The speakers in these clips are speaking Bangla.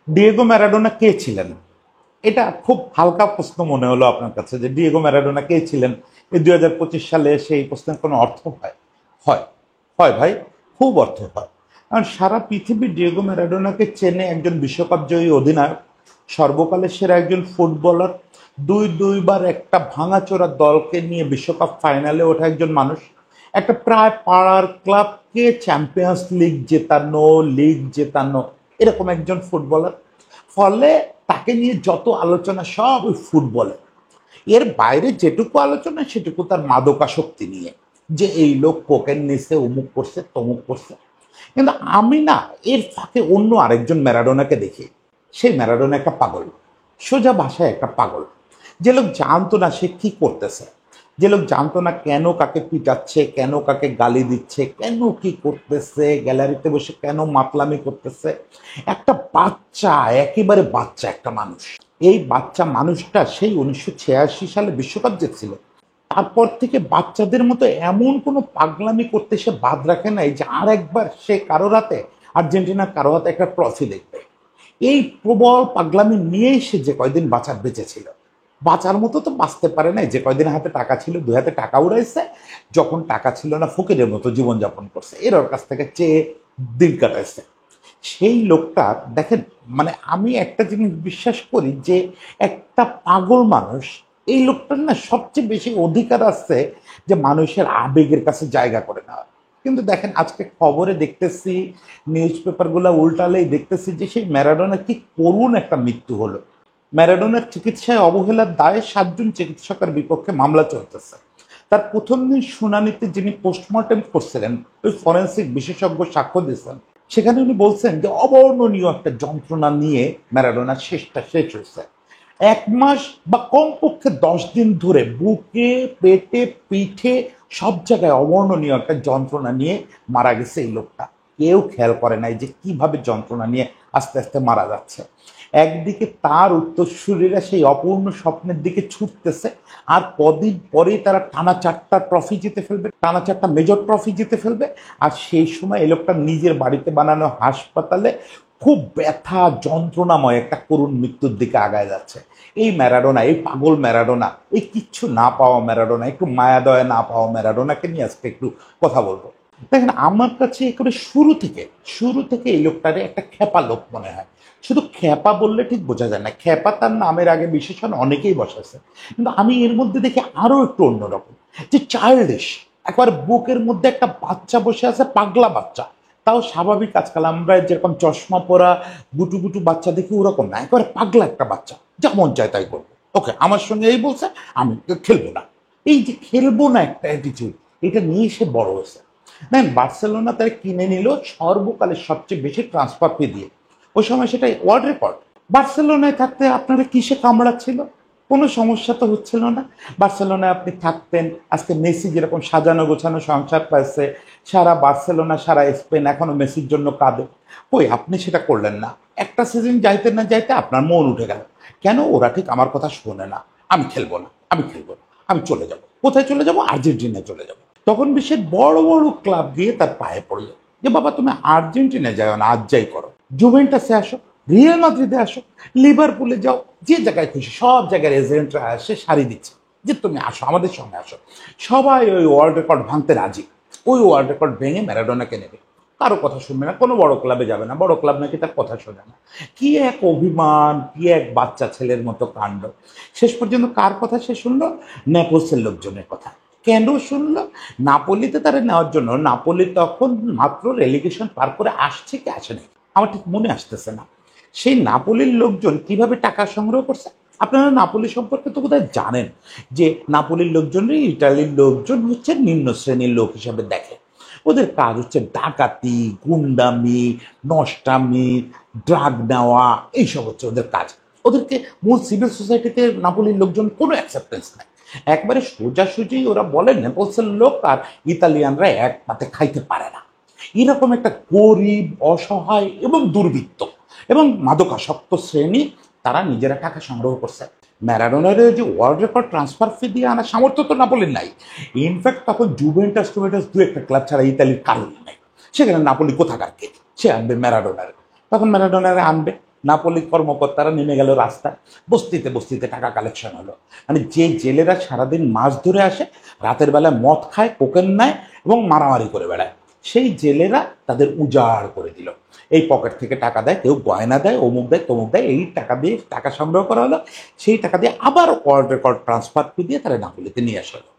ডিয়েগো ম্যারাডোনা কে ছিলেন? এটা খুব হালকা প্রশ্ন মনে হলো আপনার কাছে যে ডিয়েগো ম্যারাডোনা কে ছিলেন। এই 2025 সালে সেই প্রশ্নের কোনো অর্থ হয়? হয়, হয় ভাই, খুব অর্থ হয়। কারণ সারা পৃথিবী ডিয়েগো ম্যারাডোনাকে চেনে একজন বিশ্বকাপ জয়ী অধিনায়ক, সর্বকালের সেরা একজন ফুটবলার, দুইবার একটা ভাঙাচোরা দলকে নিয়ে বিশ্বকাপ ফাইনালে ওঠা একজন মানুষ, একটা প্রায় পাড়ার ক্লাবকে চ্যাম্পিয়ন্স লিগ জেতানো এরকম একজন ফুটবলার। ফলে তাকে নিয়ে যত আলোচনা সব ওই ফুটবলে। এর বাইরে যেটুকু আলোচনা সেটুকু তার মাদকাসক্তি নিয়ে, যে এই লোক কোকেন নিছে, অমুক করছে, তমুক করছে। কিন্তু আমি না, এর ফাঁকে অন্য আরেকজন ম্যারাডোনাকে দেখি। সেই ম্যারাডোনা একটা পাগল, সোজা ভাষায় একটা পাগল। যে লোক জানতো না সে কি করতেছে, যে লোক জানতো না কেন কাকে পিটাচ্ছে, কেন কাকে গালি দিচ্ছে, কেন কি করতেছে, গ্যালারিতে বসে কেন মাতলামি করতেছে। একটা বাচ্চা, একেবারে বাচ্চা একটা মানুষ। এই বাচ্চা মানুষটা সেই 1986 সালে বিশ্বকাপ জিতছিল। তারপর থেকে বাচ্চাদের মতো এমন কোনো পাগলামি করতে সে বাদ রাখে নাই যে আর একবার সে কারোর হাতে, আর্জেন্টিনার কারো হাতে একটা ট্রফি দেখবে। এই প্রবল পাগলামি নিয়েই সে যে কয়দিন বাঁচার বেঁচেছিল। বাঁচার মতো তো বাঁচতে পারে নাই, যে কয়দিন হাতে টাকা ছিল, দুই হাতে টাকা উড়াইছে। যখন টাকা ছিল না ফকিরের মতো জীবনযাপন করছে, এর ওর কাছ থেকে চেয়ে দিন কাটাইছে। সেই লোকটা দেখেন, মানে আমি একটা জিনিস বিশ্বাস করি যে একটা পাগল মানুষ, এই লোকটার না সবচেয়ে বেশি অধিকার আছে যে মানুষের আবেগের কাছে জায়গা করে নেওয়া। কিন্তু দেখেন আজকে খবরে দেখতেছি, নিউজ পেপারগুলো উল্টালেই দেখতেছি যে সেই ম্যারাডোনার কি করুণ একটা মৃত্যু হলো। ম্যারাডোনার চিকিৎসায় অবহেলার দায়ে 7 জন চিকিৎসকের বিপক্ষে মামলা চলতেছে। তার প্রথম দিন শুনানিতে যিনি পোস্টমর্টেম করছিলেন, ওই ফরেন্সিক বিশেষজ্ঞ সাক্ষ্য দিয়েছেন। সেখানে উনি বলছেন যে অবর্ণনীয় একটা যন্ত্রণা নিয়ে ম্যারাডোনার শেষটা শেষ হয়েছে। 1 মাস বা কমপক্ষে 10 দিন ধরে বুকে, পেটে, পিঠে সব জায়গায় অবর্ণনীয় একটা যন্ত্রণা নিয়ে মারা গেছে এই লোকটা। কেউ খেয়াল করে নাই যে কিভাবে যন্ত্রণা নিয়ে আস্তে আস্তে মারা যাচ্ছে। একদিকে তার উত্তরসূরিরা সেই অপূর্ণ স্বপ্নের দিকে ছুটতেছে, আর কদিন পরেই তারা টানা 4টা ট্রফি জিতে ফেলবে, টানা 4টা মেজর ট্রফি জিতে ফেলবে। আর সেই সময় এই লোকটা নিজের বাড়িতে বানানো হাসপাতালে খুব ব্যথা যন্ত্রণাময় একটা করুণ মৃত্যুর দিকে আগায় যাচ্ছে। এই ম্যারাডোনা, এই পাগল ম্যারাডোনা, এই কিচ্ছু না পাওয়া ম্যারাডোনা, একটু মায়া দয়া না পাওয়া ম্যারাডোনাকে নিয়ে আজকে একটু কথা বলবো। দেখেন আমার কাছে করে শুরু থেকে এই লোকটারে একটা খেপা লোক মনে হয়। শুধু খেপা বললে ঠিক বোঝা যায় না, খেপা তার নামের আগে বিশেষণ অনেকেই বসাছে। কিন্তু আমি এর মধ্যে দেখি আরো একটু অন্যরকম, যে চাইল্ডিশ। একবার বুকের মধ্যে একটা বাচ্চা বসে আছে, পাগলা বাচ্চা। তাও স্বাভাবিক, আজকাল আমরা যেরকম চশমা পরা গুটু গুটু বাচ্চা দেখি ওরকম না, একেবারে পাগলা একটা বাচ্চা, যা মন চায় তাই করবো। ওকে, আমার সঙ্গে এই বলছে, আমি খেলবো না। এই যে খেলবো না একটা অ্যাটিটিউড, এটা নিয়ে সে বড় হয়েছে। দেখেন বার্সেলোনা তারা কিনে নিল সর্বকালের সবচেয়ে বেশি ট্রান্সফার ফি দিয়ে। ওই সময় সেটা ওয়ার্ল্ড রেকর্ড। বার্সেলোনায় থাকতে আপনারা কিসে কামড়াচ্ছিল? কোনো সমস্যা তো হচ্ছিল না। বার্সেলোনায় আপনি থাকতেন, আজকে মেসি যেরকম সাজানো গোছানো সংসার পাইছে, সারা বার্সেলোনা সারা স্পেন এখনো মেসির জন্য কাঁদে। কই আপনি সেটা করলেন না। একটা সিজন যাইতে না যাইতে আপনার মন উঠে গেল, কেন ওরা ঠিক আমার কথা শোনে না, আমি খেলবো না, আমি খেলবো না, আমি চলে যাব। কোথায় চলে যাব? আর্জেন্টিনায় চলে যাব। তখন বিশ্বের বড় বড় ক্লাব গিয়ে তার পায়ে পড়লো যে বাবা তুমি আর্জেন্টিনায় যাও না, আজ যাই করো, জুভেন্টাসে আসো, রিয়াল মাদ্রিদে আসো, লিভারপুলে যাও, যে জায়গায় খুশি সব জায়গার এজেন্টরা আসে সারি দিচ্ছে যে তুমি আসো, আমাদের সঙ্গে আসো। সবাই ওই ওয়ার্ল্ড রেকর্ড ভাঙতে রাজি। ওই ওয়ার্ল্ড রেকর্ড ভেঙে ম্যারাডোনাকে নেবে, কারো কথা শুনবে না, কোনো বড় ক্লাবে যাবে না, বড় ক্লাব নাকি তার কথা শোনে না। কি এক অভিমান, কি এক বাচ্চা ছেলের মতো কাণ্ড। শেষ পর্যন্ত কার কথা সে শুনলো? নেপলসের লোকজনের কথা। কেন শুনলো? নাপোলিতে তারা নেওয়ার জন্য। নাপোলি তখন মাত্র রেলিগেশন পার করে আসছে কি আসে নাই আমার ঠিক মনে আসতেছে না। সেই নাপোলির লোকজন কিভাবে টাকা সংগ্রহ করছে, আপনারা নাপোলি সম্পর্কে তো বোধহয় জানেন যে নাপোলির লোকজনই ইটালির লোকজন হচ্ছে নিম্ন শ্রেণীর লোক হিসাবে দেখে। ওদের কাজ হচ্ছে ডাকাতি, গুন্ডামি, নষ্টামি, ড্রাগ নেওয়া, এইসব হচ্ছে ওদের কাজ। ওদেরকে মূল সিভিল সোসাইটিতে নাপোলির লোকজন কোনো অ্যাকসেপ্টেন্স নাই। একবারে সোজাসুজি ওরা বলেন নেপলসের লোক আর ইতালিয়ানরা এক পাতে খাইতে পারে না। এরকম একটা গরিব, অসহায় এবং দুর্বৃত্ত এবং মাদকাসক্ত শ্রেণী, তারা নিজেরা টাকা সংগ্রহ করছে। ম্যারাডোনার যে ওয়ার্ল্ড রেকর্ড ট্রান্সফার ফি দিয়ে আনা সামর্থ্য তো নাপোলির নাই। ইনফ্যাক্ট তখন জুভেন্টাস টুভেন্টাস দু একটা ক্লাব ছাড়া ইতালির কারণ নেই। সেখানে নাপোলি কোথাকার কে, সে আনবে ম্যারাডোনার। তখন ম্যারাডোনারে আনবে, নাপোলির কর্মকর্তারা নেমে গেল রাস্তায়, বস্তিতে বস্তিতে টাকা কালেকশন হলো। মানে যে জেলেরা সারাদিন মাছ ধরে আসে, রাতের বেলায় মদ খায়, কোকেন নেয় এবং মারামারি করে বেড়ায়, সেই জেলেরা তাদের উজাড় করে দিল। এই পকেট থেকে টাকা দেয়, কেউ গয়না দেয়, অমুক দেয়, তমুক দেয়, এই টাকা দিয়ে টাকা সংগ্রহ করা হলো। সেই টাকা দিয়ে আবার ওয়ার্ল্ড রেকর্ড ট্রান্সফার দিয়ে তারা নাপোলিতে নিয়ে আসা হলো।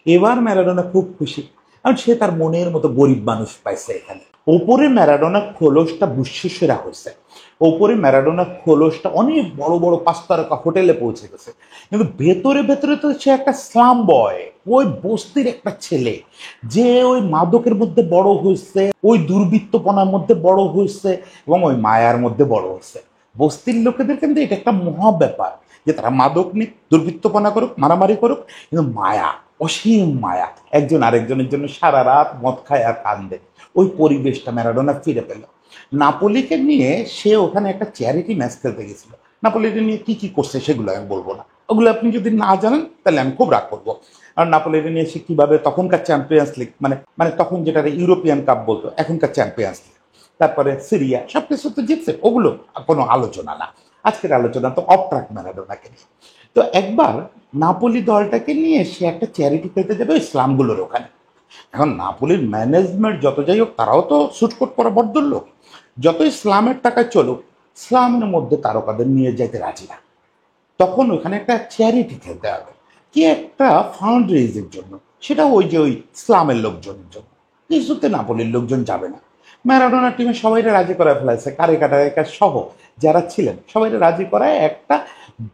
এবার ম্যারাডোনা খুব খুশি, কারণ সে তার মনের মতো গরিব মানুষ পাইছে এখানে। ওপরে ম্যারাডোনা খোলসটা বুশিসেরা হয়েছে, ওপরে ম্যারাডোনা খোলসটা অনেক বড় বড় 5 তারকা হোটেলে পৌঁছে গেছে, কিন্তু ভেতরে ভেতরে তো সে একটা স্লাম বয়, ওই বস্তির একটা ছেলে, যে ওই মাদকের মধ্যে বড় হয়েছে, ওই দুর্বৃত্তপনার মধ্যে বড় হয়েছে এবং ওই মায়ার মধ্যে বড় হয়েছে। বস্তির লোকেদের কিন্তু এটা একটা মহা ব্যাপার যে তারা মাদক নিক, দুর্বৃত্তপনা করুক, মারামারি করুক, কিন্তু মায়া, অসীম মায়া, একজন আরেকজনের জন্য সারা রাত মদ খায় আর কান্দে। ওই পরিবেশটা ম্যারাডোনা ফিরে পেল। নাপোলিকে নিয়ে সে ওখানে একটা চ্যারিটি ম্যাচ খেলতে গেছিল। নাপোলিকে নিয়ে কি কি করছে সেগুলো আমি বলবো না, ওগুলো আপনি যদি না জানেন তাহলে আমি খুব রাগ করবো। আর নাপোলিকে নিয়ে সে কিভাবে তখনকার চ্যাম্পিয়ন্স লিগ, মানে মানে তখন যেটা ইউরোপিয়ান কাপ বলতো, এখনকার চ্যাম্পিয়ন্স লিগ, তারপরে সিরিয়া, সব কিছু তো জিতছে, ওগুলো কোনো আলোচনা না। আজকের আলোচনা তো অফ ট্র্যাক ম্যারাডোনাকে নিয়ে। তো একবার নাপোলি দলটাকে নিয়ে সে একটা চ্যারিটি খেলতে যাবে ইসলামগুলোর ওখানে। এখন নাপোলির ম্যানেজমেন্ট যত যাই হোক, তারাও তো সুটকোট করা বড্ড লোক, যত ইসলামের টাকায় চলুক, ইসলামের মধ্যে তারকাদের নিয়ে যেতে রাজি না। তখন ওখানে একটা চ্যারিটি খেলতে হবে, কি একটা ফান্ড রেইজের জন্য, সেটা ওই যে ওই ইসলামের লোকজনের জন্য। কিছুতে নাপোলির লোকজন যাবে না। ম্যারাডোনা টিমে সবাইকে রাজি করায় ফেলাইছে, কারেকাটা সহ যারা ছিলেন সবাইকে রাজি করায় একটা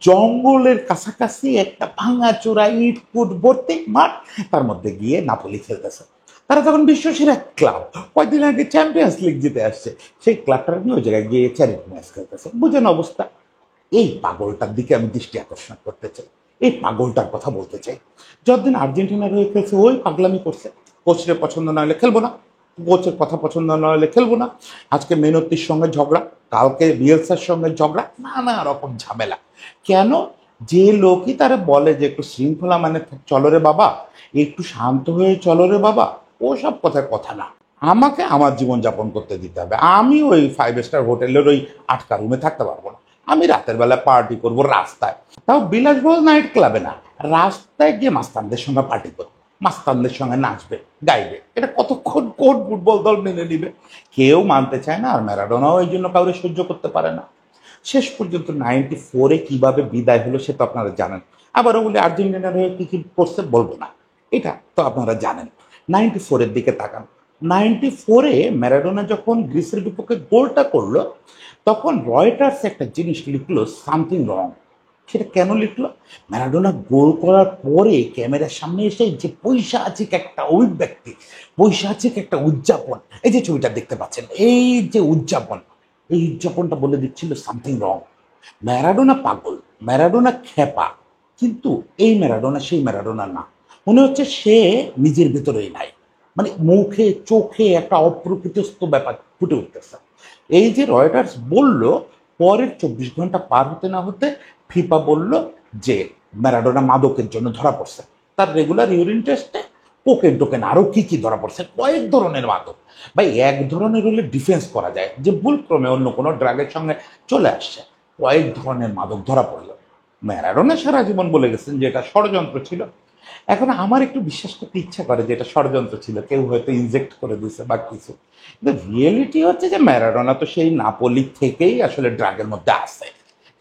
জঙ্গলের কাছাকাছি একটা ভাঙা চূড়া ইট কুট ভর্তি মাঠ, তার মধ্যে গিয়ে নাপোলি খেলতেছে। তারা তখন বিশ্বসেরা ক্লাব, কয়েকদিন আগে চ্যাম্পিয়ন্স লিগ জিতে আসছে, সেই ক্লাবটা নিয়ে ওই জায়গায় গিয়ে চ্যারিটি ম্যাচ খেলতেছে। বুঝেন অবস্থা। এই পাগলটার দিকে আমি দৃষ্টি আকর্ষণ করতে চাই, এই পাগলটার কথা বলতে চাই। যতদিন আর্জেন্টিনার হয়ে খেলছে ওই পাগলামি করছে, কোচের পছন্দ না হলে খেলবো না, কোচের কথা পছন্দ না হলে খেলবো না। আজকে মেনত্তির সঙ্গে ঝগড়া, কালকে বিয়েলসার সঙ্গে ঝগড়া, নানা রকম ঝামেলা। কেন? যে লোকই তারা বলে যে একটু শৃঙ্খলা মানে চলো রে বাবা, একটু শান্ত হয়ে চলো রে বাবা, ও সব কথার কথা না। আমাকে আমার জীবন যাপন করতে দিতে হবে, আমি ওই 5 স্টার হোটেলের ওই আটকা রুমে থাকতে পারবো না। আমি রাতের বেলা পার্টি করব রাস্তায়, তাও বিলাসবহুল নাইট ক্লাবে না, রাস্তায় গিয়ে মাস্তানদের সঙ্গে পার্টি করবো, মাস্তানদের সঙ্গে নাচবে, গাইবে। এটা কতক্ষণ কোন ফুটবল দল মেনে নিবে? কেউ মানতে চায় না, আর ম্যারাডোনাও এই জন্য কাউরে সহ্য করতে পারে না। শেষ পর্যন্ত 94-এ কিভাবে বিদায় হলো সে তো আপনারা জানেন। আবারও বলি আর্জেন্টিনার হয়ে কি কি করছে বলবো না, এটা তো আপনারা জানেন। 94-এর দিকে তাকান। 94-এ ম্যারাডোনা যখন গ্রিসের বিপক্ষে গোলটা করলো, তখন রয়টার্স একটা জিনিস লিখলো, সামথিং রং। সেটা কেন লিখলো? ম্যারাডোনা গোল করার পরে ক্যামেরার সামনে এসে যে পৈশাচিক একটা অভিব্যক্তি, পৈশাচিক একটা উদযাপন, এই যে ছবিটা দেখতে পাচ্ছেন, এই যে উদযাপন, এই উদযাপনটা বলে দিচ্ছিল সামথিং রং। ম্যারাডোনা পাগল, ম্যারাডোনা খেপা, কিন্তু এই ম্যারাডোনা সেই ম্যারাডোনা না। মনে হচ্ছে সে নিজের ভেতরেই নাই, মানে মুখে চোখে একটা অপ্রকৃতিস্থ ব্যাপার ফুটে উঠতেছে। এই যে রয়টার্স বলল, পরের 24 ঘন্টা পার হতে না হতে ফিফা বলল যে ম্যারাডোনা মাদকের জন্য ধরা পড়ছে। তার রেগুলার ইউরিন টেস্টে কোকেন টোকেন আরো কি কি ধরা পড়ছে, কয়েক ধরনের মাদক। ভাই এক ধরনের হলে ডিফেন্স করা যায় যে ভুলক্রমে অন্য কোনো ড্রাগের সঙ্গে চলে আসছে, কয়েক ধরনের মাদক ধরা পড়লো। ম্যারাডোনা সারা জীবন বলে গেছেন যে এটা ষড়যন্ত্র ছিল। এখন আমার একটু বিশ্বাস করতে ইচ্ছা করে যে এটা ষড়যন্ত্র ছিল, কেউ হয়তো ইনজেক্ট করে দিয়েছে বা কিছু, কিন্তু রিয়েলিটি হচ্ছে যে ম্যারাডোনা তো সেই নাপোলি থেকেই আসলে ড্রাগের মধ্যে আসে।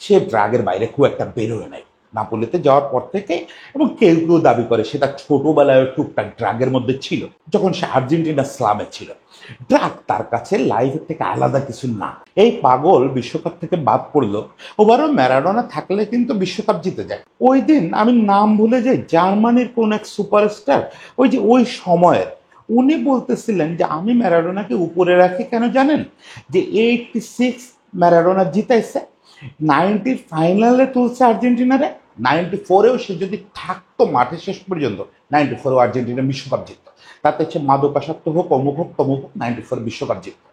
সে ড্রাগের বাইরে খুব একটা বেরোয় নাই নাপোলিতে যাওয়ার পর থেকে। এবং কেউ কেউ দাবি করে সেটা ছোটবেলায় টুকটাক ড্রাগের মধ্যে ছিল, যখন সে আর্জেন্টিনা স্লামে ছিল। ড্রাগ তার কাছে লাইফের থেকে আলাদা কিছু না। এই পাগল বিশ্বকাপ থেকে বাদ পড়লো, ওভারও ম্যারাডোনা থাকলে কিন্তু বিশ্বকাপ জিতে যায়। ওই দিন আমি নাম ভুলে যাই, জার্মানির কোন এক সুপারস্টার, ওই যে ওই সময়ের, উনি বলতেছিলেন যে আমি ম্যারাডোনাকে উপরে রাখি কেন জানেন? যে 86 ম্যারাডোনা জিতাইছে, 90 ফাইনালে তুলছে আর্জেন্টিনারে, 94-এও সে যদি থাকতো মাঠে শেষ পর্যন্ত, 94-এও আর্জেন্টিনা বিশ্বকাপ জিতত। তাতে সে মাদকাসক্ত হোক, অমুক হোক তমুক হোক, 94 বিশ্বকাপ জিতত।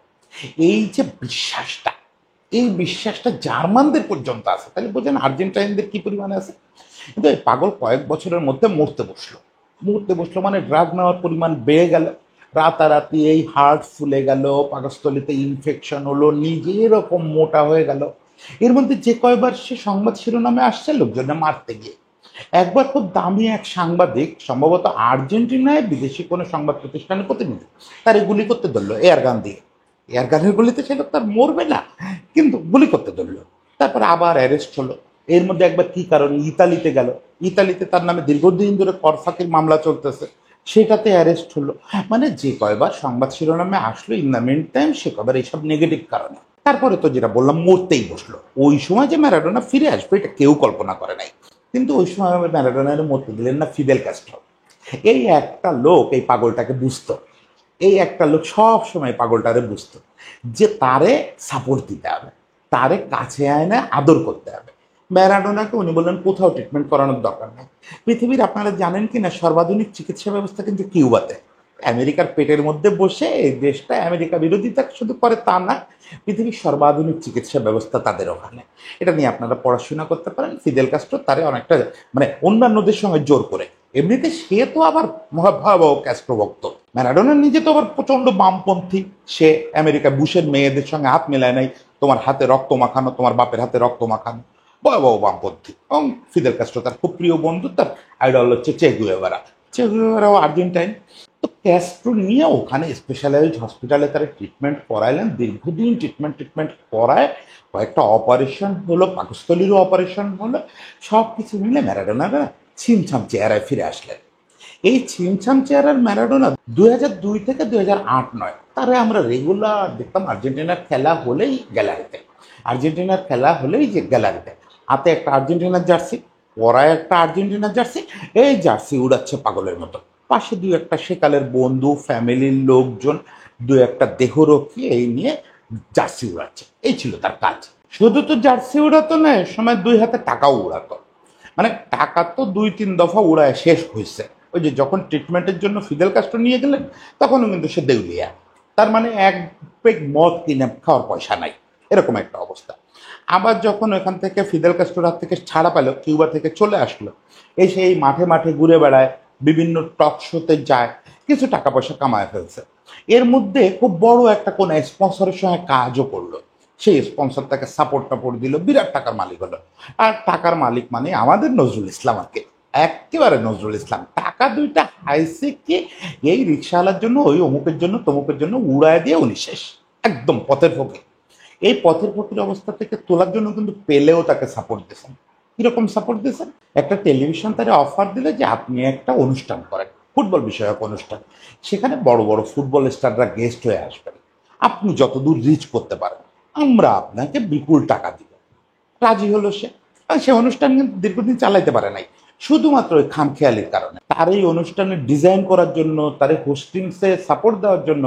এই যে বিশ্বাসটা, এই বিশ্বাসটা জার্মানদের পর্যন্ত আছে, তাহলে বোঝেন আর্জেন্টাইনদের কি পরিমাণে আছে। কিন্তু এই পাগল কয়েক বছরের মধ্যে মরতে বসলো। মরতে বসলো মানে ড্রাগ নেওয়ার পরিমাণ বেড়ে গেল, রাতারাতি এই হার্ট ফুলে গেল, পাকস্থলিতে ইনফেকশন হলো, নিজে এরকম মোটা হয়ে গেল। এর মধ্যে যে কয়বার সে সংবাদ শিরোনামে আসছে লোকজনে মারতে গিয়ে, একবার খুব দামি এক সাংবাদিক, সম্ভবত আর্জেন্টিনায় বিদেশি কোনো সংবাদ প্রতিষ্ঠানের প্রতিনিধি, তারে গুলি করতে ধরলো এয়ার গান দিয়ে। এয়ার গানের গুলিতে সে লোক তার মরবে না, কিন্তু গুলি করতে ধরলো। তারপর আবার অ্যারেস্ট হলো। এর মধ্যে একবার কি কারণে ইতালিতে গেল, ইতালিতে তার নামে দীর্ঘদিন ধরে কর ফাঁকির মামলা চলতেছে, সেটাতে অ্যারেস্ট হলো। মানে যে কয়বার সংবাদ শিরোনামে আসলো ইন দ্য মিন টাইম সে কয়বার এইসব নেগেটিভ কারণে। তারপরে তো যেটা বললাম, মরতেই বসলো। ওই সময় যে ম্যারাডোনা ফিরে আসবে এটা কেউ কল্পনা করে নাই। কিন্তু ওই সময় ম্যারাডোনার মরতে দিলেন না ফিদেল ক্যাস্ট্রো। এই একটা লোক এই পাগলটাকে বুঝতো, এই একটা লোক সব সময় পাগলটারে বুঝতো যে তারে সাপোর্ট দিতে হবে, তারে কাছে আয়না আদর করতে হবে। ম্যারাডোনাকে উনি বললেন কোথাও ট্রিটমেন্ট করানোর দরকার নেই। পৃথিবীর আপনারা জানেন কি না সর্বাধুনিক চিকিৎসা ব্যবস্থা কিন্তু কিউবাতে। আমেরিকার পেটের মধ্যে বসে এই দেশটা আমেরিকা বিরোধিতা শুধু করে তা না, পৃথিবীর সর্বাধুনিক চিকিৎসা ব্যবস্থা তাদের ওখানে। এটা নিয়ে আপনারা পড়াশোনা করতে পারেন। ফিদেল কাস্ট্রো তারে অনেকটা মানে অন্যান্যদের সঙ্গে জোর করে, এমনিতে সে তো আবার ভয়াবহ ক্যাস্ট্রো ভক্ত। ম্যারাডোনা নিজে তো আবার প্রচন্ড বামপন্থী। সে আমেরিকা বুশের মেয়েদের সঙ্গে হাত মেলায় নাই, তোমার হাতে রক্ত মাখানো, তোমার বাপের হাতে রক্ত মাখানো, ভয়াবহ বামপন্থী। এবং ফিদেল কাস্ট্রো তার খুব প্রিয় বন্ধু, তার আইডল হচ্ছে চে গুয়েভারা। চে গুয়েভারাও আর্জেন্টাইন। তো ক্যাস্ট্রো নিয়ে ওখানে স্পেশালাইজড হসপিটালে তারা ট্রিটমেন্ট করাইলেন, দীর্ঘদিন ট্রিটমেন্ট করায়, কয়েকটা অপারেশন হলো, পাকস্থলীরও অপারেশন হলো, সব কিছু মিলে ম্যারাডোনারা ছিমছাম চেহারায় ফিরে আসলেন। এই ছিমছাম চেহারার ম্যারাডোনা 2002 থেকে 2008-9 তারে আমরা রেগুলার দেখতাম আর্জেন্টিনার খেলা হলেই গ্যালারিতে, আর্জেন্টিনার খেলা হলেই যে গ্যালারিতে, হাতে একটা আর্জেন্টিনার জার্সি, পরায় একটা আর্জেন্টিনার জার্সি, এই জার্সি উড়াচ্ছে পাগলের মতো। পাশে দুই একটা সেকালের বন্ধু, ফ্যামিলির লোকজন, দু একটা দেহরক্ষী এই নিয়ে জার্সি উড়াচ্ছে, এই ছিল তার কাজ। শুধু তো জার্সি উড়াতো না, সময় দুই হাতে টাকাও উড়াতো। মানে টাকা তো 2-3 দফা উড়ায় শেষ হয়েছে। ওই যে যখন ট্রিটমেন্টের জন্য ফিদেল কাস্ট্রো নিয়ে গেলেন তখনও কিন্তু সে দেউলিয়া, তার মানে এক পেগ মদ কিনে খাওয়ার পয়সা নাই, এরকম একটা অবস্থা। আবার যখন ওখান থেকে ফিদেল কাস্ট্রোর হাত থেকে ছাড়া পেল, কিউবা থেকে চলে আসলো, এসে এই মাঠে মাঠে ঘুরে বেড়ায়, বিভিন্ন টক শোতে যায়, কিছু টাকা পয়সা কামায় ফেলছে। এর মধ্যে খুব বড় একটা কোন স্পন্সরের সঙ্গে কাজও করলো, সেই স্পন্সর তাকে সাপোর্ট টাপোর্ট দিল, বিরাট টাকার মালিক হলো। আর টাকার মালিক মানে আমাদের নজরুল ইসলাম আর কি, একেবারে নজরুল ইসলাম। টাকা দুইটা হাইছে কি এই রিক্সাওয়ালার জন্য, ওই অমুকের জন্য, তমুকের জন্য উড়ায় দিয়ে উনি শেষ, একদম পথের ফকির। এই পথের ফকির অবস্থা থেকে তোলার জন্য কিন্তু পেলেও তাকে সাপোর্ট দিয়েছেন। কিরকম সাপোর্ট দিয়েছেন? একটা টেলিভিশন তারা অফার দিলে যে আপনি একটা অনুষ্ঠান করেন, ফুটবল বিষয়ক অনুষ্ঠান, সেখানে বড় বড় ফুটবল স্টাররা গেস্ট হয়ে আসবেন, আপনি যতদূর রিচ করতে পারেন আমরা আপনাকে বিপুল টাকা দিব। রাজি হলো সে। আর সে অনুষ্ঠান কিন্তু দীর্ঘদিন চালাইতে পারে নাই, শুধুমাত্র ওই খামখেয়ালির কারণে। তার এই অনুষ্ঠানে ডিজাইন করার জন্য, তার এই হোস্টিংসে সাপোর্ট দেওয়ার জন্য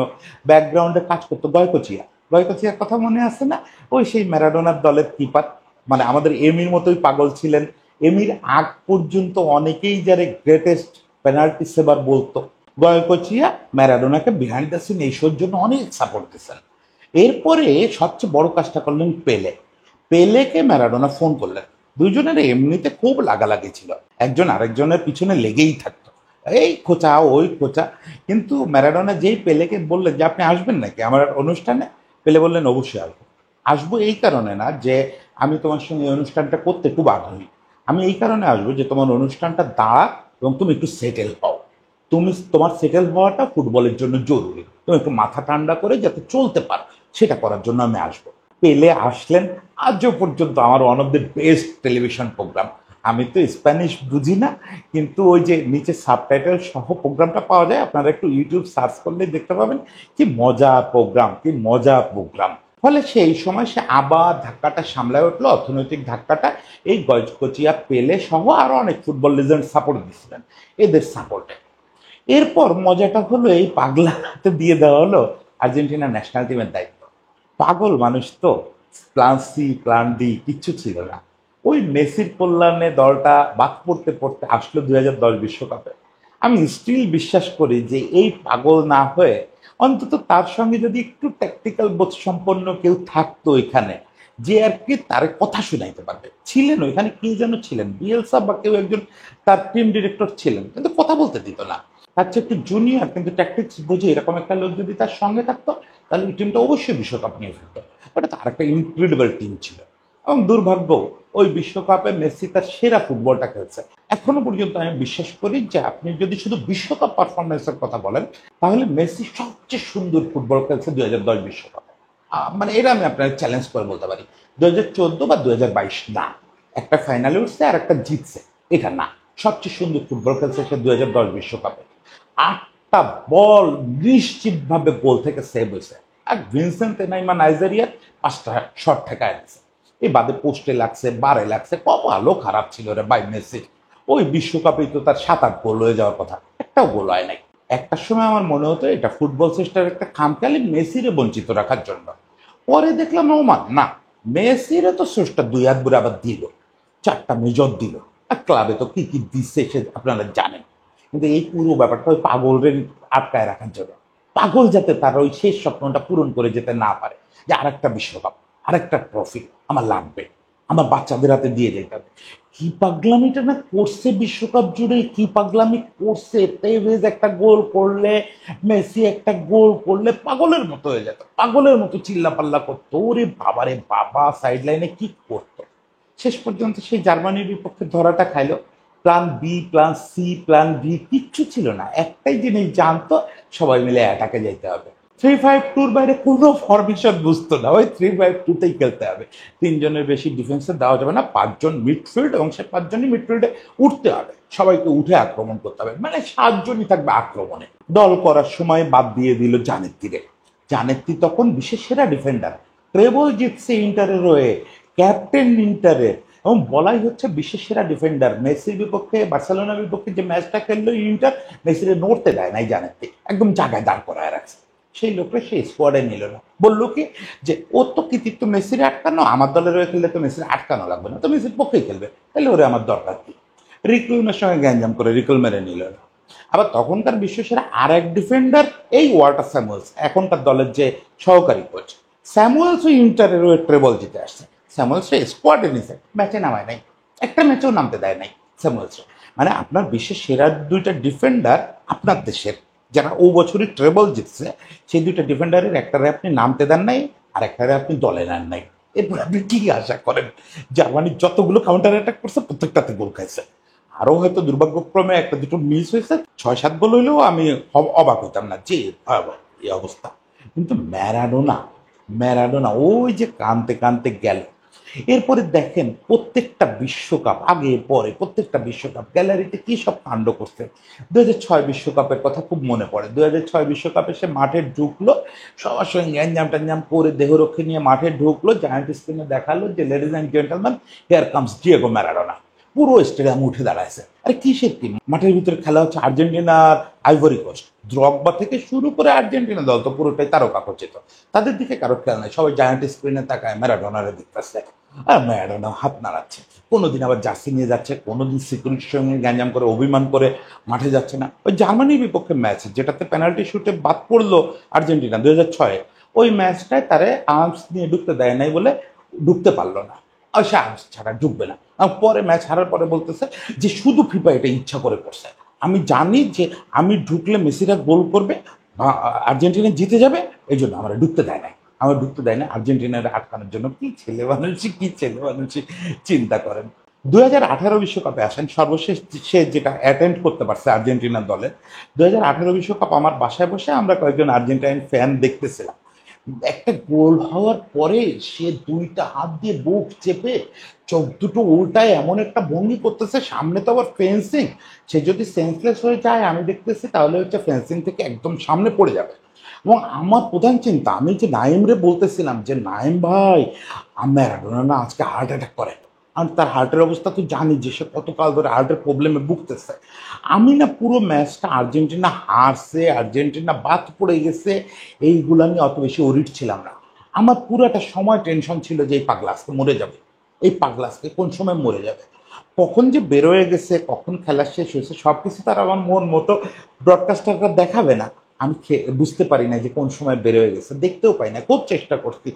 ব্যাকগ্রাউন্ডে কাজ করতো গয়কচিয়া। গয়কচিয়ার কথা মনে আছে না? ওই সেই ম্যারাডোনার দলের কিপার, মানে আমাদের এমির মতোই পাগল ছিলেন। এমির আগ পর্যন্ত অনেকেই যারে গ্রেটেস্ট পেনাল্টি সেভার বলতো, গয়কচিয়া ম্যারাডোনাকে বিহাইন্ড দ্য সিন এইসব জন্য অনেক সাপোর্ট দিয়েছেন। এরপরে সবচেয়ে বড় কাজটা করলেন পেলে। পেলেকে ম্যারাডোনা ফোন করলেন। দুইজনের এমনিতে খুব লাগালাগি ছিল, একজন আরেকজনের পিছনে লেগেই থাকতো, এই খোঁচা ওই খোঁচা। কিন্তু ম্যারাডোনা যেই পেলেকে বললেন যে আপনি আসবেন নাকি আমার অনুষ্ঠানে, পেলে বললেন অবশ্যই আসবো। আসবো এই কারণে না যে আমি তোমার সঙ্গে এই অনুষ্ঠানটা করতে খুব আগ্রহী, আমি এই কারণে আসবো যে তোমার অনুষ্ঠানটা দাঁড়া এবং তুমি একটু সেটেল হও। তুমি তোমার সেটেল হওয়াটা ফুটবলের জন্য জরুরি, তুমি একটু মাথা ঠান্ডা করে যাতে চলতে পারো সেটা করার জন্য আমি আসবো। পেলে আসলেন। আজও পর্যন্ত আমার one of the best television program. আমি তো স্প্যানিশ বুঝি না, কিন্তু ওই যে নিচে সাবটাইটেল সহ প্রোগ্রামটা পাওয়া যায়, আপনারা একটু ইউটিউব সার্চ করলে দেখতে পাবেন। কি মজা প্রোগ্রাম, কি মজা প্রোগ্রাম। ফলে সেই সময় সে আবার ধাক্কাটা সামলায় উঠলো, অর্থনৈতিক ধাক্কাটা। এই গজকচিয়া পেলে সহ আরো অনেক ফুটবল লিজেন্ড সাপোর্ট দিচ্ছিলেন, এদের সাপোর্টে। এরপর মজাটা হলো এই পাগলা হাতে দিয়ে দেওয়া হলো আর্জেন্টিনা ন্যাশনাল টিমের দায়িত্ব। পাগল মানুষ তো, প্ল্যান সি প্ল্যান ডি কিচ্ছু ছিল না। ওই মেসির কল্যাণে দলটা বাদ পড়তে পড়তে আসলো 2010 বিশ্বকাপে। আমি স্টিল বিশ্বাস করি যে এই পাগল না হয়ে অন্তত তার সঙ্গে যদি একটু ট্যাকটিক্যাল বোধ সম্পন্ন কেউ থাকতো এখানে, যে আর কি তার কথা শুনাইতে পারবে। ছিলেন ওইখানে কি যেন ছিলেন, বিএলসা বা কেউ একজন তার টিম ডিরেক্টর ছিলেন, কিন্তু কথা বলতে দিত না। তার চেয়ে একটু জুনিয়র কিন্তু ট্যাকটিক্স বুঝে এরকম একটা লোক যদি তার সঙ্গে থাকতো, তাহলে এই টিমটা অবশ্যই বিশ্বকাপ নিয়ে ফেলতো। ওটা তার একটা ইনক্রেডিবল টিম ছিল। এবং দুর্ভাগ্য ওই বিশ্বকাপে মেসি তার সেরা ফুটবলটা খেলছে। এখনো পর্যন্ত আমি বিশ্বাস করি যে আপনি যদি শুধু বিশ্বকাপ পারফরমেন্সের কথা বলেন, তাহলে মেসি সবচেয়ে সুন্দর ফুটবল খেলছে 2010 বিশ্বকাপে। মানে এটা আমি আপনার চ্যালেঞ্জ করে বলতে পারি। 2014 বা 2022 না, একটা ফাইনালে উঠছে আর একটা জিতছে, এটা না। সবচেয়ে সুন্দর ফুটবল খেলছে সে 2010 বিশ্বকাপে। 8টা বল নিশ্চিতভাবে গোল থেকে সেভ হয়েছে। আর ভিনসেন্ট এনাইমা নাইজেরিয়ার 5টা শট ঠেকায় দিচ্ছে। এই বাদে পোস্টে লাগছে, বারে লাগছে, কপালও খারাপ ছিল রে ভাই মেসির। ওই বিশ্বকাপেই তো তার 7-8 গোল হয়ে যাওয়ার কথা, একটাও গোল হয় নাই। একটা সময় আমার মনে হতো এটা ফুটবল চেষ্টার একটা খামখেয়ালি মেসিরে বঞ্চিত রাখার জন্য। পরে দেখলাম ওমান না, মেসিরে তো স্রষ্টা 2 হাত ভরে আবার দিল, 4টা মেজর দিল। আর ক্লাবে তো কি কি দিচ্ছে সে আপনারা জানেন। কিন্তু এই পুরো ব্যাপারটা ওই পাগলের আটকায় রাখার জন্য, পাগল যাতে তার ওই শেষ স্বপ্নটা পূরণ করে যেতে না পারে, যে আরেকটা বিশ্বকাপ, আরেকটা ট্রফি আমার লাগবে, আমার বাচ্চাদের হাতে দিয়ে যেতে হবে। কি পাগলামিটা না করছে বিশ্বকাপ জুড়ে, কি পাগলামি করছে। তেভেজ একটা গোল করলে, মেসি একটা গোল করলে পাগলের মতো হয়ে যেত, পাগলের মতো চিল্লা পাল্লা করতো, ওরে বাবারে বাবা, সাইড লাইনে কি করতো। শেষ পর্যন্ত সেই জার্মানির বিপক্ষে ধরাটা খাইলো। Plan B, plan C, plan D কিচ্ছু ছিল না, একটাই জিনিস জানতো, সবাই মিলে অ্যাটাকে যেতে হবে। 3-5-2 বাইরে কোনো ফরমেশন বুঝতো না, ওই 3-5-2তেই খেলতে হবে। 3 জনের বেশি ডিফেন্সে দেওয়া যাবে না, 5 জন মিডফিল্ড, এবং সে 5 জনই মিডফিল্ডে উঠতে হবে, সবাইকে উঠে আক্রমণ করতে হবে, মানে 7 জনই থাকবে আক্রমণে। দল করার সময় বাদ দিয়ে দিল জানেত্তিরে। জানেত্তি তখন বিশ্বের সেরা ডিফেন্ডার, ট্রেবল জিতছে ইন্টারের হয়ে, ক্যাপ্টেন ইন্টারের, এবং বলাই হচ্ছে বিশ্বের সেরা ডিফেন্ডার। মেসির বিপক্ষে, বার্সেলোনার বিপক্ষে যে ম্যাচটা খেললো ইন্টার, মেসিরে নড়তে দেয় নাই জানেত্তি, একদম জায়গায় দাঁড় করায় রাখছে। সেই লোকটা সেই স্কোয়াডে নিল না, বললো কি যে ও তো কৃতিত্ব মেসির আটকানো, আমার দলের হয়ে খেললে তো মেসির আটকানো লাগবে না, তো মেসির পক্ষেই খেলবে, তাহলে ওরে আমার দরকার কি। রিকলুনের সঙ্গে গ্যাঞ্জাম করে রিকল মেরে নিল না। আবার তখনকার বিশ্বসেরা আর এক ডিফেন্ডার এই ওয়াল্টার স্যামুয়েলস, এখনকার দলের যে সহকারী কোচ, স্যামুয়েলস ওই ইন্টারের ওই ট্রেবল জিতে আসছে। স্যামুয়েলস স্কোয়াডে নিছে, ম্যাচে নামায় নাই, একটা ম্যাচেও নামতে দেয় নাই স্যামুয়েলস। মানে আপনার বিশ্বের সেরা 2টা ডিফেন্ডার আপনার দেশের, যারা ও বছরই ট্রেবল জিতছে, সেই 2টা ডিফেন্ডারের একটারে আপনি নামতে দেন নাই, আর একটারে আপনি দলে নেন নাই। এরপর আপনি কি আশা করেন? জার্মানি যতগুলো কাউন্টার অ্যাটাক করছে প্রত্যেকটাতে গোল খাইছে। আরো হয়তো দুর্ভাগ্যক্রমে একটা দুটো মিস হয়েছে, 6-7 গোল হইলেও আমি অবাক হইতাম না যে ভয়াবহ এই অবস্থা। কিন্তু ম্যারাডোনা, ম্যারাডোনা ওই যে কানতে কানতে গেল। এরপরে দেখেন প্রত্যেকটা বিশ্বকাপ, আগে পরে প্রত্যেকটা বিশ্বকাপ গ্যালারিতে কি সব কাণ্ড করছে। 2006 বিশ্বকাপের কথা খুব মনে পড়ে। 2006 বিশ্বকাপে সে মাঠে ঢুকলো, সবার সঙ্গে গ্যাঞ্জাম ট্যাঞ্জাম করে দেহরক্ষী নিয়ে মাঠে ঢুকলো, জায়ান্ট স্ক্রিনে দেখালো যে ladies and gentleman, here comes Diego Maradona. পুরো স্টেডিয়াম উঠে দাঁড়াইছে। আরে কিসের কি, মাঠের ভিতরে খেলা হচ্ছে আর্জেন্টিনা আর আইভরি কোস্ট, দ্রগবা থেকে শুরু করে আর্জেন্টিনা দল তো পুরোটাই তারকা খচিত, তাদের দিকে কারো খেয়াল নাই, সবাই জায়ান্ট স্ক্রিনে তাকায় ম্যারাডোনারে দেখতেছে। আর ম্যারাডোনা হাত নাড়াচ্ছে, কোনোদিন আবার জার্সি নিয়ে যাচ্ছে, কোনোদিন সিকিউরিটির সঙ্গে গ্যাঞ্জাম করে অভিমান করে মাঠে যাচ্ছে না। ওই জার্মানির বিপক্ষে ম্যাচ যেটাতে পেনাল্টি শুটে বাদ পড়লো আর্জেন্টিনা 2006, ওই ম্যাচটায় তারে আর্মস নিয়ে ঢুকতে দেয় নাই বলে ঢুকতে পারলো না, আর সে আর্মস ছাড়া ঢুকবে না। পরে ম্যাচ হারার পরে বলতেছে যে শুধু ফিফা এটা ইচ্ছা করে করছে, আমি জানি যে আমি ঢুকলে মেসিরা গোল করবে, আর্জেন্টিনা জিতে যাবে, এই জন্য আমার ঢুকতে দেয় নাই, আমার ঢুকতে দেয় না আর্জেন্টিনার আটকানোর জন্য। কি ছেলে মানুষই, কি ছেলে মানুষই, চিন্তা করেন। 2018 বিশ্বকাপে আসেন, সর্বশেষ সে যেটা অ্যাটেন্ড করতে পারছে আর্জেন্টিনার দলে। 2018 বিশ্বকাপ আমার বাসায় বসে আমরা কয়েকজন আর্জেন্টাইন ফ্যান দেখতেছিলাম। একটা গোল হওয়ার পরে সে 2টা হাত দিয়ে বুক চেপে চোখ দুটো উল্টায় এমন একটা ভঙ্গি করতেছে, সামনে তো আবার ফেন্সিং, সে যদি সেন্সলেস হয়ে যায় আমি দেখতেছি তাহলে হচ্ছে ফেন্সিং থেকে একদম সামনে পড়ে যাবে। এবং আমার প্রধান চিন্তা, আমি যে নাইম রে বলতেছিলাম যে নাইম ভাই, ম্যারাডোনা না আজকে হার্ট অ্যাটাক করে, আর তার হার্টের অবস্থা তো জানি যে সে কতকাল ধরে হার্টের প্রবলেমে ভুগতেছে। আমি না পুরো ম্যাচটা আর্জেন্টিনা হারছে, আর্জেন্টিনা বাদ পড়ে গেছে, এইগুলা নিয়ে অত বেশি ওরিড ছিলাম না। আমার পুরো একটা সময় টেনশন ছিল যে এই পাগলা আজকে মরে যাবে, এই পাগলা আজকে কোন সময় মরে যাবে, কখন যে বেরোয় গেছে, কখন খেলা শেষ হয়েছে, সব কিছু তার আমার মন মতো ব্রডকাস্টাররা দেখাবে না। আমি বুঝতে পারি না যে কোন সময় বেরোয় গেছে, দেখতেও পাই না, খুব চেষ্টা করছি।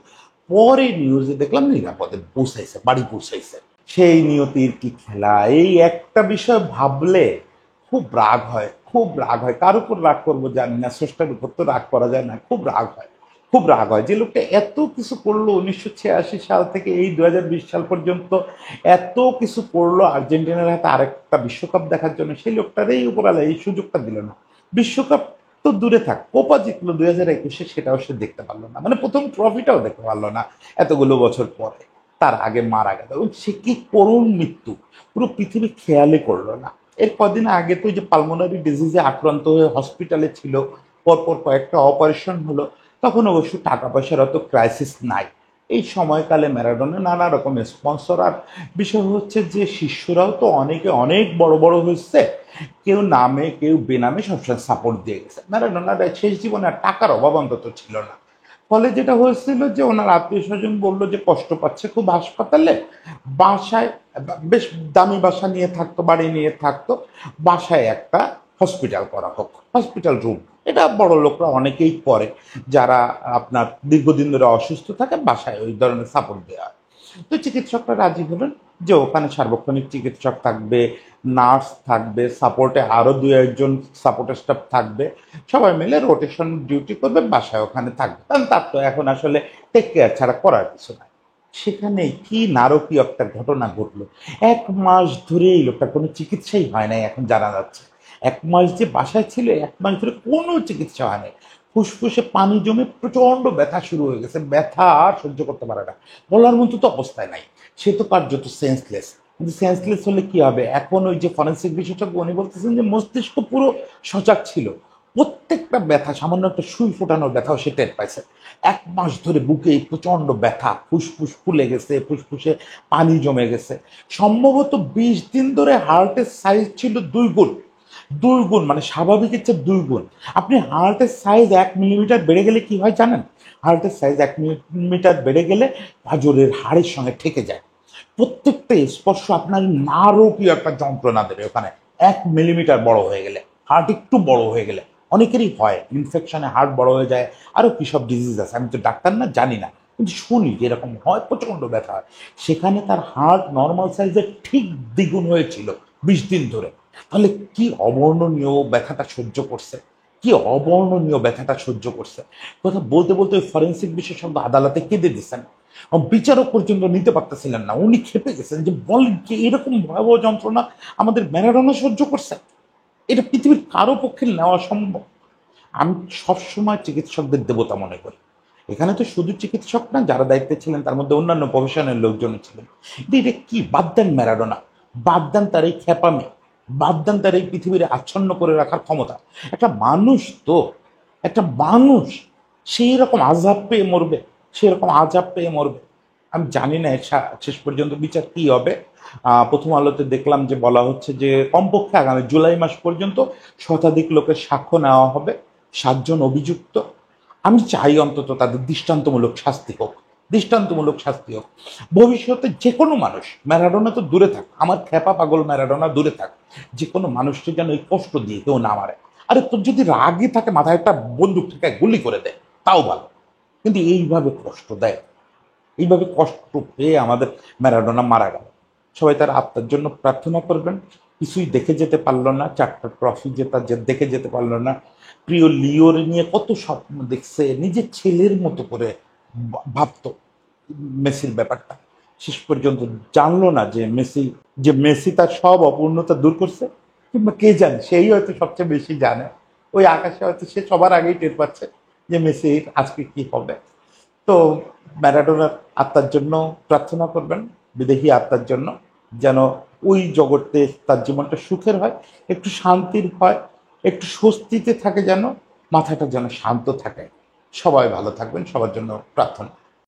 পরে নিউজে দেখলাম নিরাপদে পৌঁছাইছে, বাড়ি পৌঁছাইছে। সেই নিয়তির কি খেলা, এই একটা বিষয় ভাবলে খুব রাগ হয়, খুব রাগ হয়। কার উপর রাগ করবো জানি না, স্রষ্টার উপর তো রাগ করা যায় না, খুব রাগ হয়। খুব রাগ হয় যে লোকটা এত কিছু করলো 1986 সাল থেকে এই 2020 সাল পর্যন্ত, এত কিছু করলো আর্জেন্টিনার হাতে আরেকটা বিশ্বকাপ দেখার জন্য, সেই লোকটারই উপরালা এই সুযোগটা দিল না। বিশ্বকাপ তো দূরে থাক, কোপা জিতলো 2021-এ, সেটাও সে দেখতে পারলো না, মানে প্রথম ট্রফিটাও দেখতে পারলো না এতগুলো বছর পরে। তার আগে মারা গেল এবং সে কি করুণ মৃত্যু, পুরো পৃথিবী খেয়ালই করলো না। এর কদিন আগে তো যে পালমোনারি ডিজিজে আক্রান্ত হয়ে হসপিটালে ছিল, পরপর কয়েকটা অপারেশন হলো, তখন অবশ্য টাকা পয়সার অত ক্রাইসিস নাই। এই সময়কালে ম্যারাডোনা নানা রকম স্পন্সর, আর বিষয় হচ্ছে যে শিষ্যরাও তো অনেকে অনেক বড় বড় হয়েছে, কেউ নামে কেউ বেনামে সবসময় সাপোর্ট দিয়ে গেছে। ম্যারাডোনার শেষ জীবনে আর টাকার অভাব অন্তত ছিল না। ফলে যেটা হয়েছিল যে ওনার আত্মীয় স্বজন বললো যে কষ্ট পাচ্ছে খুব হাসপাতালে, বাসায় বেশ দামি বাসা নিয়ে থাকতো, বাড়ি নিয়ে থাকতো, বাসায় একটা হসপিটাল করা হোক, হসপিটাল রুম। এটা বড় লোকরা অনেকেই করে, যারা আপনার দীর্ঘদিন ধরে অসুস্থ থাকে, বাসায় ওই ধরনের সাপোর্ট দেওয়া হয়। তো চিকিৎসকরা রাজি হলেন যে ওখানে সার্বক্ষণিক চিকিৎসক থাকবে, নার্স থাকবে, সাপোর্টে আরো দুই একজন সাপোর্টের স্টাফ থাকবে, সবাই মিলে রোটেশন ডিউটি করবে, বাসায় ওখানে থাকবে, কারণ তার তো এখন আসলে টেক কেয়ার ছাড়া করার কিছু নাই। সেখানে কি নারকীয় একটা ঘটনা ঘটলো। 1 মাস ধরে এই লোকটা কোনো চিকিৎসাই হয় নাই, এখন জানা যাচ্ছে। 1 মাস যে বাসায় ছিল, 1 মাস ধরে কোনো চিকিৎসা হয় নাই। ফুসফুসে পানি জমে প্রচন্ড ব্যথা শুরু হয়ে গেছে, ব্যথা আর সহ্য করতে পারে না, বলার মতো তো অবস্থায় নাই। সে তো কার্যত সেন্সলেস। কিন্তু সেন্সলেস হলে কি হবে, এখন ওই যে ফরেন্সিক বিশেষজ্ঞ উনি বলতেছেন যে মস্তিষ্ক পুরো সজাগ ছিল, প্রত্যেকটা ব্যথা, সামান্য একটা সুই ফোটানোর ব্যথাও সে টের পাইছে। 1 মাস ধরে বুকে প্রচন্ড ব্যথা, ফুসফুস ফুলে গেছে, ফুসফুসে পানি জমে গেছে। সম্ভবত 20 দিন ধরে হার্টের সাইজ ছিল 2 গুণ, 2 গুণ, মানে স্বাভাবিকের চেয়ে 2 গুণ। আপনি হার্টের সাইজ 1 মিলিমিটার বেড়ে গেলে কি হয় জানেন? হার্টের সাইজ 1 মিলিমিটার বেড়ে গেলে পাঁজরের হাড়ের সঙ্গে ঠেকে যায়। প্রত্যেকটা স্পর্শ আপনার নারকীয় একটা যন্ত্রণা দেবে ওখানে, 1 মিলিমিটার বড় হয়ে গেলে, হার্ট একটু বড় হয়ে গেলে। অনেকেরই হয় ইনফেকশনে হার্ট বড় হয়ে যায়, আরো কি সব ডিজিজ আছে, আমি তো ডাক্তার না, জানি না, কিন্তু শুনি যে এরকম হয়, প্রচন্ড ব্যথা হয়। সেখানে তার হার্ট নর্মাল সাইজের ঠিক দ্বিগুণ হয়েছিল 20 দিন ধরে। তাহলে কি অবর্ণনীয় ব্যথাটা সহ্য করছে, কি অবর্ণনীয় ব্যথাটা সহ্য করছে। কথা বলতে বলতে ওই ফরেন্সিক বিশেষজ্ঞ আদালতে কেঁদে দিচ্ছেন, বিচারক পর্যন্ত নিতে পারতেছিলেন না, উনি খেপে গেছেন যে বলেন কি এরকম ভয়াবহ যন্ত্রণা আমাদের ম্যারাডোনা সহ্য করছে, এটা পৃথিবীর কারো পক্ষে নেওয়া সম্ভব। আমি সবসময় চিকিৎসকদের দেবতা মনে করি। এখানে তো শুধু চিকিৎসক না, যারা দায়িত্বে ছিলেন তার মধ্যে অন্যান্য প্রফেশনের লোকজন ছিলেন। কিন্তু এটা কি, বাদ দেন ম্যারাডোনা, বাদ দেন তার এই খেপামি, বাদ দেন তার এই পৃথিবীর আচ্ছন্ন করে রাখার ক্ষমতা। একটা মানুষ তো, একটা মানুষ সেই রকম আজাব পেয়ে মরবে, সেরকম আজাব পেয়ে মরবে। আমি জানি না এর শেষ পর্যন্ত বিচার কি হবে। প্রথম আলোতে দেখলাম যে বলা হচ্ছে যে কমপক্ষে আগামী জুলাই মাস পর্যন্ত শতাধিক লোকের সাক্ষ্য নেওয়া হবে, 7 জন অভিযুক্ত। আমি চাই অন্তত তাদের দৃষ্টান্তমূলক শাস্তি হোক, দৃষ্টান্তমূলক শাস্তি হোক। ভবিষ্যতে যে কোনো মানুষ, ম্যারাডোনা তো দূরে থাক, আমার খেপা পাগল ম্যারাডোনা দূরে থাক, যে কোনো মানুষকে যেন এই কষ্ট দিয়ে কেউ না মারে। আরে তোর যদি রাগই থাকে, মাথায় একটা বন্দুক থেকে গুলি করে দেয়, তাও ভালো। কিন্তু এইভাবে কষ্ট দেয়, এইভাবে কষ্ট পেয়ে আমাদের ম্যারাডোনা মারা গেল। সবাই তার আত্মার জন্য প্রার্থনা করবেন। কিছুই দেখে যেতে পারলো না, 4টা ট্রফি জেতা দেখে যেতে পারলো না। প্রিয় লিওর নিয়ে কত স্বপ্ন দেখছে, নিজের ছেলের মতো করে ভাবতো মেসির ব্যাপারটা। শেষ পর্যন্ত জানলো না যে মেসি তার সব অপূর্ণতা দূর করছে, কিংবা কে জানে, সেই হয়তো সবচেয়ে বেশি জানে। ওই আকাশে হয়তো সে সবার আগেই টের পাচ্ছে যে মেসির আজকে কি হবে। তো ম্যারাডোনার আত্মার জন্য প্রার্থনা করবেন, বিদেহী আত্মার জন্য, যেন ওই জগতে তার জীবনটা সুখের হয়, একটু শান্তির হয়, একটু স্বস্তিতে থাকে, যেন মাথাটা যেন শান্ত থাকে। সবাই ভালো থাকবেন, সবার জন্য প্রার্থনা।